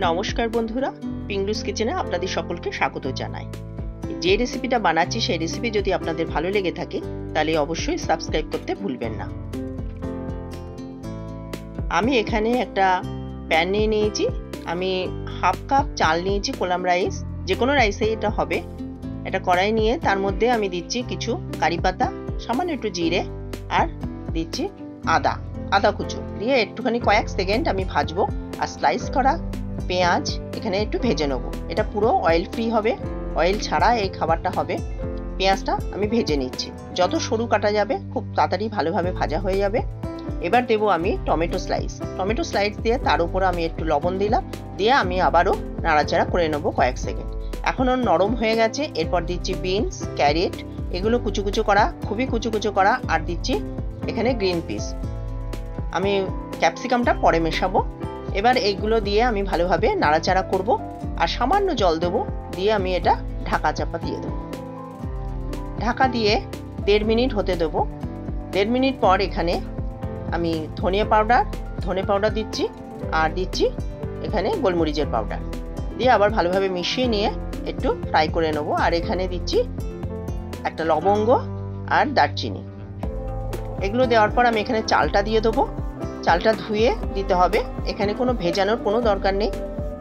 নমস্কার বন্ধুরা, পিংলুস কিচেনে আপনাদের সকলকে স্বাগত জানাই। যে রেসিপিটা বানাচ্ছি সেই রেসিপি যদি আপনাদের ভালো লেগে থাকে তাহলে অবশ্যই সাবস্ক্রাইব করতে ভুলবেন না। আমি এখানে একটা প্যান নিয়ে নিয়েছি। আমি হাফ কাপ চাল নিয়েছি, কোলাম রাইস, যে কোনো রাইসে এটা হবে। এটা কড়াই নিয়ে তার মধ্যে আমি দিচ্ছি কিছু কারি পাতা, সামান্য একটু জিরে, আর দিচ্ছি আদা কুচো দিয়ে একটুখানি কয়েক সেকেন্ড আমি ভাজবো। আর স্লাইস করা পেঁয়াজ এখানে একটু ভেজে নেবো। এটা পুরো অয়েল ফ্রি হবে, অয়েল ছাড়া এই খাবারটা হবে। পেঁয়াজটা আমি ভেজে নিচ্ছি, যত সরু কাটা যাবে খুব তাড়াতাড়ি ভালোভাবে ভাজা হয়ে যাবে। এবার দেবো আমি টমেটো স্লাইস দিয়ে তার উপর আমি একটু লবণ দিলাম, দিয়ে আমি আবারও নাড়াচাড়া করে নেবো কয়েক সেকেন্ড। এখনও নরম হয়ে গেছে। এরপর দিচ্ছি বিনস, ক্যারেট, এগুলো কুচু কুচু করা, খুবই কুচু কুচু করা। আর দিচ্ছি এখানে গ্রিন পিস। আমি ক্যাপসিকামটা পরে মেশাবো। এবার এইগুলো দিয়ে আমি ভালোভাবে নাড়াচাড়া করব আর সামান্য জল দেবো, দিয়ে আমি এটা ঢাকা চাপা দিয়ে দেবো। ঢাকা দিয়ে 1.5 মিনিট হতে দেবো। 1.5 মিনিট পর এখানে আমি ধনে পাউডার দিচ্ছি, আর দিচ্ছি এখানে গোলমরিচের পাউডার দিয়ে আবার ভালোভাবে মিশিয়ে নিয়ে একটু ফ্রাই করে নেবো। আর এখানে দিচ্ছি একটা লবঙ্গ আর দারচিনি। এগুলো দেওয়ার পর আমি এখানে চালটা দিয়ে দেবো। চালটা ধুয়ে দিতে হবে, এখানে কোনো ভেজানোর কোনো দরকার নেই।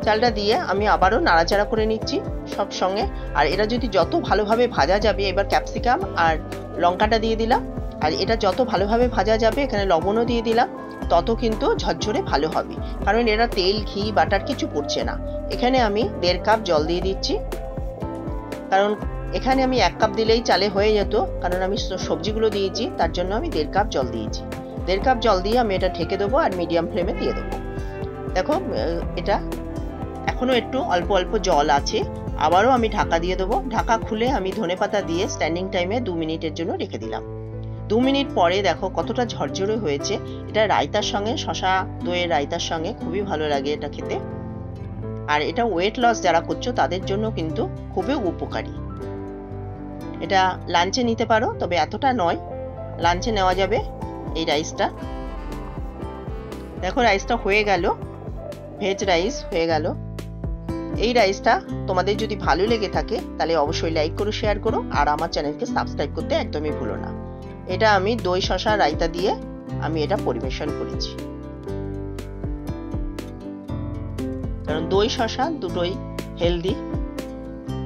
চালটা দিয়ে আমি আবারও নাড়াচাড়া করে নিচ্ছি সব সঙ্গে। আর এটা যদি যত ভালোভাবে ভাজা যাবে, এবার ক্যাপসিকাম আর লঙ্কাটা দিয়ে দিলাম, আর এটা যত ভালোভাবে ভাজা যাবে, এখানে লবণও দিয়ে দিলাম, তত কিন্তু ঝরঝরে ভালো হবে। কারণ এরা তেল, ঘি, বাটার কিছু পড়ছে না। এখানে আমি 1.5 কাপ জল দিয়ে দিচ্ছি, কারণ এখানে আমি 1 কাপ দিলেই চালে হয়ে যেত, কারণ আমি সবজিগুলো দিয়েছি, তার জন্য আমি 1.5 কাপ জল দিয়েছি। 1.5 কাপ জল দিয়ে আমি এটা ঢেকে দেবো আর মিডিয়াম ফ্লেমে দিয়ে দেবো। দেখো এটা এখনো একটু অল্প অল্প জল আছে, আবারও আমি ঢাকা দিয়ে দেবো। ঢাকা খুলে আমি ধনেপাতা দিয়ে স্ট্যান্ডিং টাইমে 2 মিনিটের জন্য রেখে দিলাম। 2 মিনিট পরে দেখো কতটা ঝরঝরে হয়েছে। এটা রায়তার সঙ্গে, শশা দইয়ের রায়তার সঙ্গে খুবই ভালো লাগে এটা খেতে। আর এটা ওয়েট লস যারা করছো তাদের জন্য কিন্তু খুবই উপকারী। এটা লাঞ্চে নিতে পারো, তবে এতটা নয়, লাঞ্চে নেওয়া যাবে এই রাইসটা। দেখো রাইসটা হয়ে গেল, ভেজ রাইস হয়ে গেল। এই রাইসটা তোমাদের যদি ভালো লেগে থাকে তাহলে অবশ্যই লাইক করো, শেয়ার করো, আর আমার চ্যানেলকে সাবস্ক্রাইব করতে একদমই ভুলো না। এটা আমি দই শসা রায়তা দিয়ে আমি এটা পরিবেশন করেছি, কারণ দই শসা দুটোই হেলদি,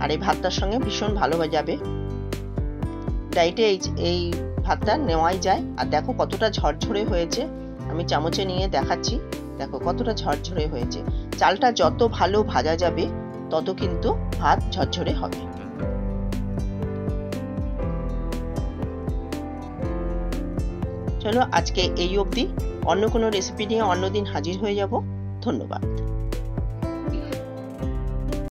আর এই ভাতটার সঙ্গে ভীষণ ভালো যাবে। ডায়েটে এই ভাতটা নেওয়াই যায়। আর দেখো কতটা ঝরঝরে হয়েছে, আমি চামচে নিয়ে দেখাচ্ছি। দেখো কতটা ঝরঝরে হয়েছে। চালটা যত ভালো ভাজা যাবে তত কিন্তু ভাত ঝরঝরে হবে। চলো আজকে এই অবধি। অন্য কোনো রেসিপি নিয়ে অন্যদিন হাজির হয়ে যাব। ধন্যবাদ।